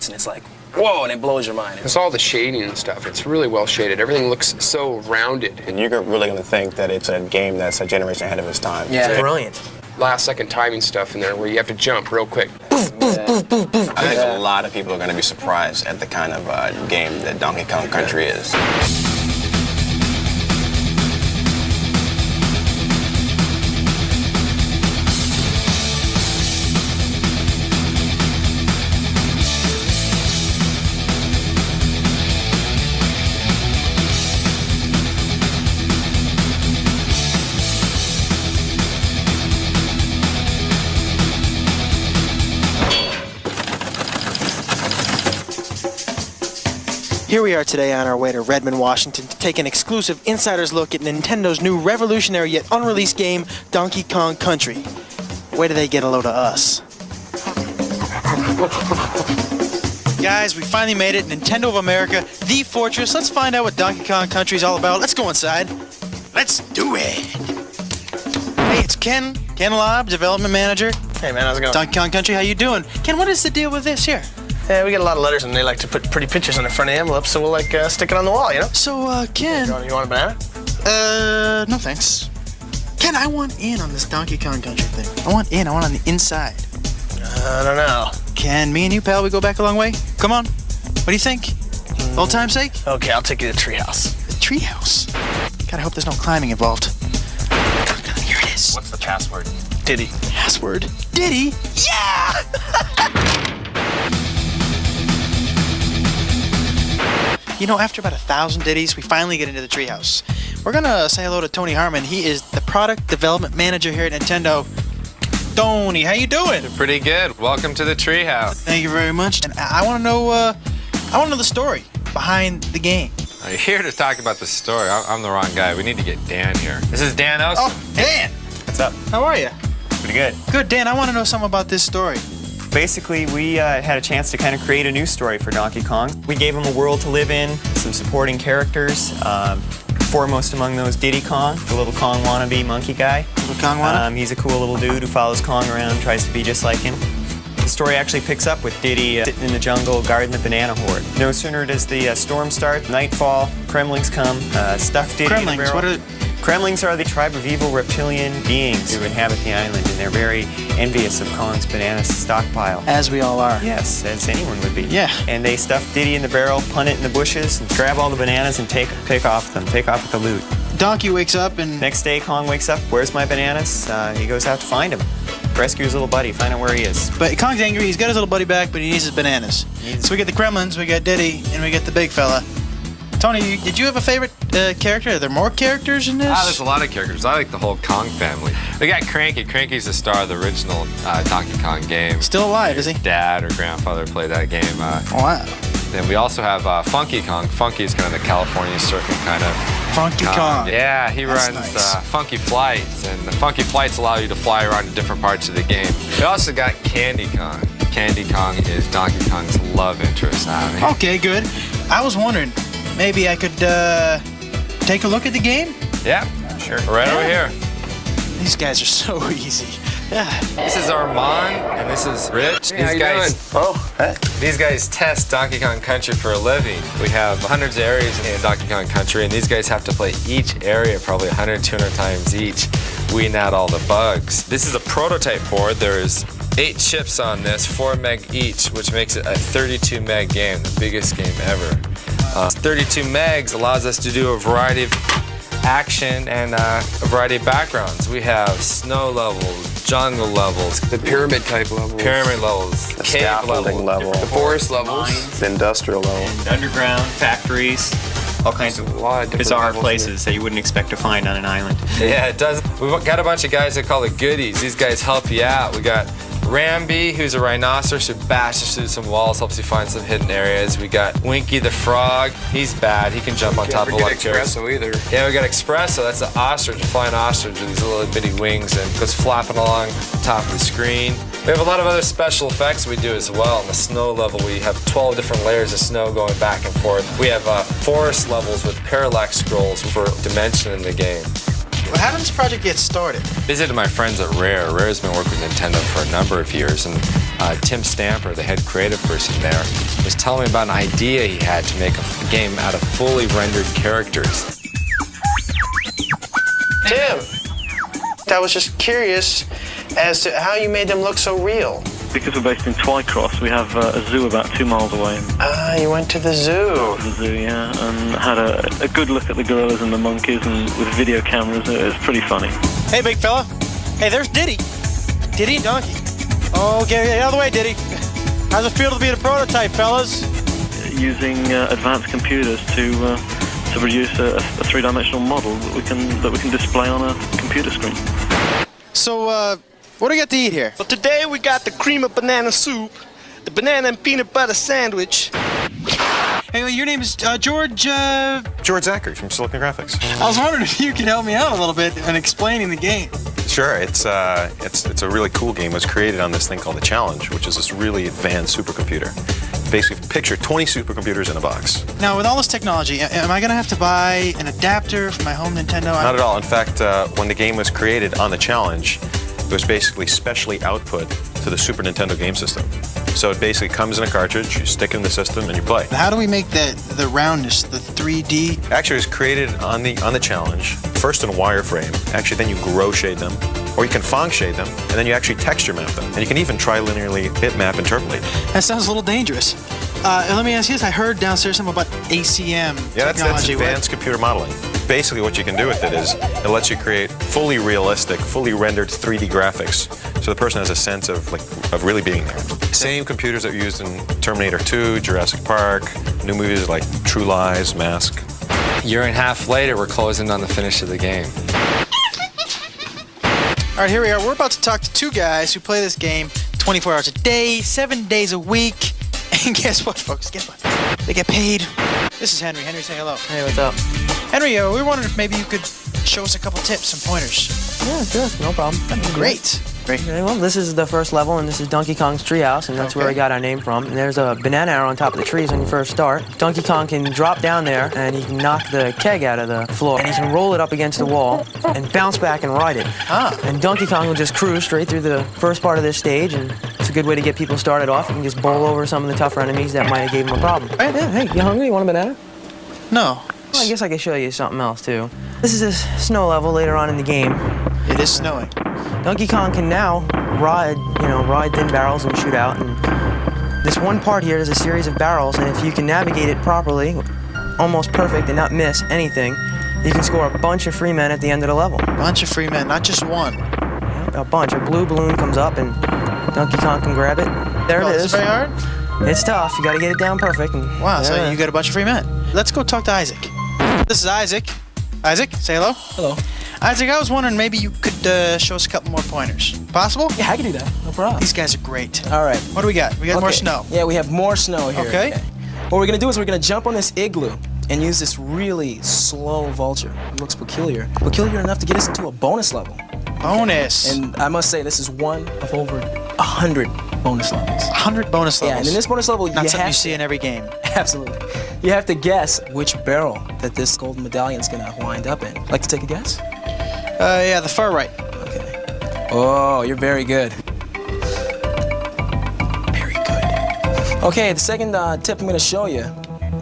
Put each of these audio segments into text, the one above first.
and it's like, whoa, and it blows your mind. It's all the shading and stuff. It's really well shaded. Everything looks so rounded. And you're really going to think that it's a game that's a generation ahead of its time. Yeah. It's brilliant. Last second timing stuff in there where you have to jump real quick. I think a lot of people are going to be surprised at the kind of game that Donkey Kong Country is. Here we are today on our way to Redmond, Washington to take an exclusive insider's look at Nintendo's new revolutionary yet unreleased game, Donkey Kong Country. Where do they get a load of us? Guys, we finally made it. Nintendo of America, the fortress. Let's find out what Donkey Kong Country is all about. Let's go inside. Let's do it. Hey, it's Ken Lobb, development manager. Hey man, how's it going? Donkey Kong Country, how you doing? Ken, what is the deal with this here? Yeah, we get a lot of letters and they like to put pretty pictures on the front of the envelope, so we'll like stick it on the wall, you know? So, Ken... You want a banana? No thanks. Ken, I want in on this Donkey Kong Country thing. I want on the inside. I don't know. Ken, me and you, pal, we go back a long way? Come on. What do you think? Old time's sake? Okay, I'll take you to the treehouse. The treehouse? Gotta hope there's no climbing involved. Here it is. What's the password? Diddy. Password? Diddy? Yeah! You know, after about 1,000 ditties, we finally get into the treehouse. We're gonna say hello to Tony Harmon. He is the product development manager here at Nintendo. Tony, how you doing? Pretty good. Welcome to the treehouse. Thank you very much. And I want to know, the story behind the game. I'm here to talk about the story. I'm the wrong guy. We need to get Dan here. This is Dan Osen. Oh, Dan! What's up? How are you? Pretty good. Good, Dan. I want to know something about this story. Basically, we had a chance to kind of create a new story for Donkey Kong. We gave him a world to live in, some supporting characters. Foremost among those, Diddy Kong, the little Kong wannabe monkey guy. Little Kong wannabe? He's a cool little dude who follows Kong around, tries to be just like him. The story actually picks up with Diddy sitting in the jungle guarding the banana horde. No sooner does the storm start, nightfall, Kremlings come, stuff Diddy in the barrel. What are... Kremlings are the tribe of evil reptilian beings who inhabit the island, and they're very envious of Kong's banana stockpile. As we all are. Yes, as anyone would be. Yeah. And they stuff Diddy in the barrel, punt it in the bushes, and grab all the bananas and take off with the loot. Donkey wakes up and... Next day, Kong wakes up, where's my bananas? He goes out to find him. Rescue his little buddy, find out where he is. But Kong's angry, he's got his little buddy back, but he needs his bananas. So we get the Kremlins, we got Diddy, and we get the big fella. Tony, did you have a favorite character? Are there more characters in this? There's a lot of characters. I like the whole Kong family. We got Cranky. Cranky's the star of the original Donkey Kong game. Still alive, is he? Dad or grandfather played that game. Wow. Then we also have Funky Kong. Funky is kind of the California surfing kind of Funky Kong. Yeah, he That's runs nice. Funky Flights, and the Funky Flights allow you to fly around to different parts of the game. We also got Candy Kong. Candy Kong is Donkey Kong's love interest. Okay, good. I was wondering, maybe I could take a look at the game? Yeah, sure. Right over here. These guys are so easy. Yeah. This is Armand, and this is Rich. Hey, how you doing? Oh, hey. These guys test Donkey Kong Country for a living. We have hundreds of areas in Donkey Kong Country, and these guys have to play each area probably 100, 200 times each, weeding out all the bugs. This is a prototype board. There's 8 chips on this, 4 meg each, which makes it a 32 meg game, the biggest game ever. 32 megs allows us to do a variety of action and a variety of backgrounds. We have snow levels, jungle levels, The pyramid type levels. pyramid levels, The cave scaffolding level. The forest levels. The industrial level. And underground, factories, all kinds of A lot of different bizarre levels in places that you wouldn't expect to find on an island. Yeah, it does. We've got a bunch of guys that call it goodies. These guys help you out. We got Ramby, who's a rhinoceros who bashes through some walls, helps you find some hidden areas. We got Winky the frog. He's bad. He can jump on top of a lot of chairs. Espresso either. Yeah, we got Espresso. That's an ostrich, a flying ostrich with these little bitty wings and goes flapping along the top of the screen. We have a lot of other special effects we do as well. On the snow level, we have 12 different layers of snow going back and forth. We have forest levels with parallax scrolls for dimension in the game. How did this project get started? Visited my friends at Rare. Rare's been working with Nintendo for a number of years, and Tim Stamper, the head creative person there, was telling me about an idea he had to make a game out of fully rendered characters. Tim, I was just curious as to how you made them look so real. Because we're based in Twycross, we have a zoo about 2 miles away. Ah, you went to the zoo. The zoo, yeah, and had a good look at the gorillas and the monkeys, and with video cameras, it was pretty funny. Hey, big fella. Hey, there's Diddy. Diddy and Donkey. Oh, get out of the way, Diddy. How's it feel to be the prototype, fellas? Using advanced computers to produce a three-dimensional model that we can display on a computer screen. So, what do we got to eat here? Well, today we got the cream of banana soup, the banana and peanut butter sandwich. Hey, well, your name is George, George Zachary from Silicon Graphics. I was wondering if you could help me out a little bit in explaining the game. Sure, it's a really cool game. It was created on this thing called the Challenge, which is this really advanced supercomputer. Basically, picture 20 supercomputers in a box. Now, with all this technology, am I going to have to buy an adapter for my home Nintendo? Not at all. In fact, when the game was created on the Challenge, it was basically specially output to the Super Nintendo game system. So it basically comes in a cartridge, you stick it in the system, and you play. How do we make the roundness, the 3D? Actually, it was created on the Challenge, first in wireframe. Actually, then you grow shade them, or you can Phong shade them, and then you actually texture map them. And you can even trilinearly bitmap interpolate. That sounds a little dangerous. Let me ask you this. I heard downstairs something about ACM Yeah, technology. that's advanced computer modeling. Basically, what you can do with it is it lets you create fully realistic, fully rendered 3D graphics, so the person has a sense of really being there. Same computers that were used in Terminator 2, Jurassic Park, new movies like True Lies, Mask. A year and a half later, we're closing on the finish of the game. All right, here we are. We're about to talk to two guys who play this game 24 hours a day, 7 days a week. And guess what, folks? Guess what? They get paid. This is Henry. Henry, say hello. Hey, what's up? Henry, we were wondering if maybe you could show us a couple tips, some pointers. Yeah, sure, no problem. That'd be great. Okay, well, this is the first level, and this is Donkey Kong's treehouse, and that's where we got our name from. And there's a banana arrow on top of the trees when you first start. Donkey Kong can drop down there, and he can knock the keg out of the floor, and he can roll it up against the wall and bounce back and ride it. And Donkey Kong will just cruise straight through the first part of this stage, and it's a good way to get people started off. You can just bowl over some of the tougher enemies that might have gave him a problem. Hey, you hungry? You want a banana? No. Well, I guess I could show you something else, too. This is a snow level later on in the game. It is snowing. Donkey Kong can now ride thin barrels and shoot out. And this one part here is a series of barrels, and if you can navigate it properly, almost perfect, and not miss anything, you can score a bunch of free men at the end of the level. A bunch of free men, not just one. A bunch. A blue balloon comes up, and Donkey Kong can grab it. There it is. Is it very hard? It's tough. You got to get it down perfect. And Wow, so you got a bunch of free men. Let's go talk to Isaac. This is Isaac. Isaac, say hello. Hello. Isaac, I was wondering maybe you could show us a couple more pointers. Possible? Yeah, I can do that. No problem. These guys are great. All right. What do we got? We got more snow. Yeah, we have more snow here. Okay. What we're gonna do is we're gonna jump on this igloo and use this really slow vulture. It looks peculiar. Peculiar enough to get us into a bonus level. Bonus. And I must say, this is one of over 100 bonus levels. 100 bonus levels. Yeah, and in this bonus level, Not you something have you see in every game. Absolutely. You have to guess which barrel that this golden medallion's gonna wind up in. Like to take a guess? Yeah, the far right. Okay. Oh, you're very good. Very good. Okay, the second tip I'm gonna show you,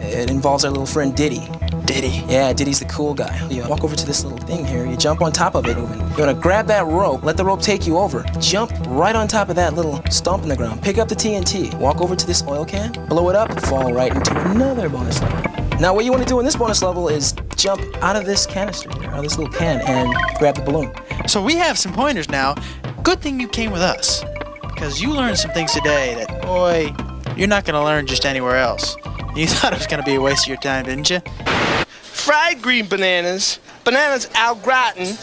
it involves our little friend Diddy. Diddy? Yeah, Diddy's the cool guy. You walk over to this little thing here, you jump on top of it, you're gonna grab that rope, let the rope take you over, jump right on top of that little stump in the ground, pick up the TNT, walk over to this oil can, blow it up, fall right into another bonus level. Now what you want to do in this bonus level is jump out of this canister here, out of this little can, and grab the balloon. So we have some pointers now. Good thing you came with us, because you learned some things today that, boy, you're not gonna learn just anywhere else. You thought it was gonna be a waste of your time, didn't you? Fried green bananas, bananas au gratin.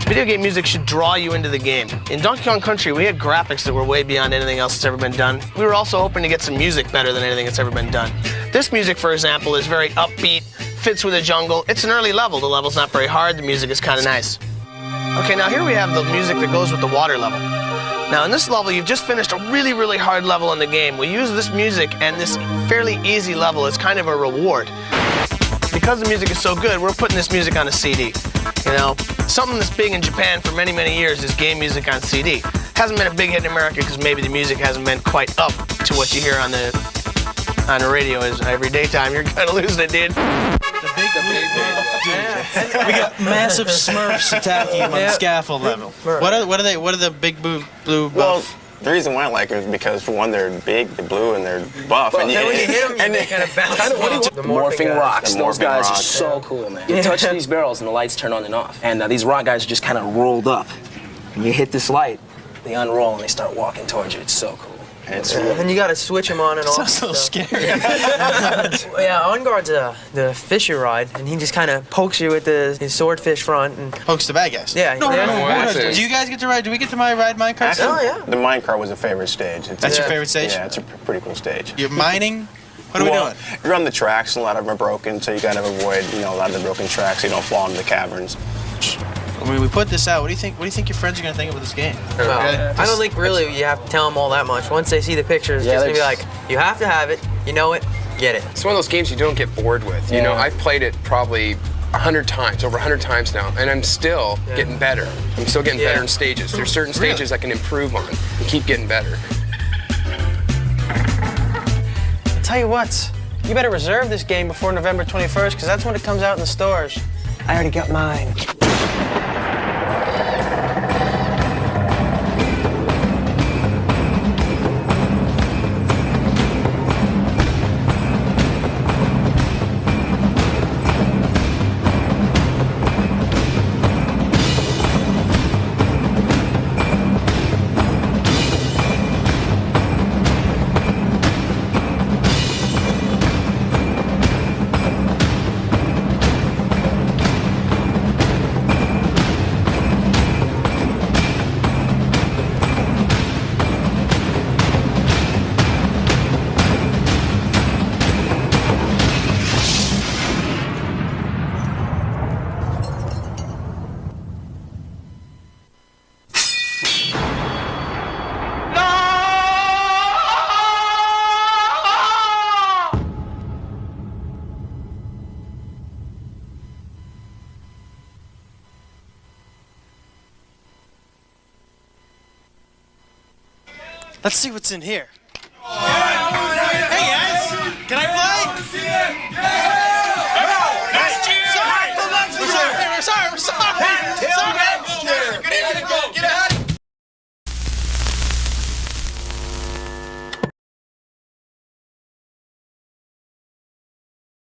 Video game music should draw you into the game. In Donkey Kong Country, we had graphics that were way beyond anything else that's ever been done. We were also hoping to get some music better than anything that's ever been done. This music, for example, is very upbeat, fits with the jungle. It's an early level. The level's not very hard. The music is kind of nice. Okay, now here we have the music that goes with the water level. Now in this level, you've just finished a really, really hard level in the game. We use this music and this fairly easy level as kind of a reward. because the music is so good, we're putting this music on a CD. You know, something that's big in Japan for many, many years is game music on CD. Hasn't been a big hit in America because maybe the music hasn't been quite up to what you hear on the radio is every daytime. You're kind of losing it, dude. We got massive Smurfs attacking him on the scaffold level. What are the big blue buff? The reason why I like them is because, for one, they're big, they're blue, and they're buff. Well, then when you hit them, they kind of bounce. The morphing rocks. The Those morphing guys are rocks. so cool, man. You touch these barrels and the lights turn on and off. And these rock guys are just kind of rolled up. And you hit this light, they unroll and they start walking towards you. It's so cool. And you got to switch them on and off. Sounds a little scary. Yeah, On Guard's the fisher ride, and he just kind of pokes you with his swordfish front. And Pokes the bad guys. yeah, Actually- Do you guys get to ride? Do we get to ride minecart? Oh, yeah. The minecart was a favorite stage. That's your favorite stage? Yeah, it's a pretty cool stage. You're mining? What are we doing? You're on the tracks, and a lot of them are broken, so you gotta avoid, a lot of the broken tracks so you don't fall into the caverns. When we put this out, what do you think your friends are gonna think of this game? Well, I don't think really you have to tell them all that much. Once they see the pictures, it's just gonna be like, you have to have it, you know it, get it. It's one of those games you don't get bored with. You know, I've played it probably 100 times, over 100 times now, and I'm still getting better. I'm still getting better in stages. There's certain stages I can improve on and keep getting better. Tell you what, you better reserve this game before November 21st, because that's when it comes out in the stores. I already got mine. Let's see what's in here.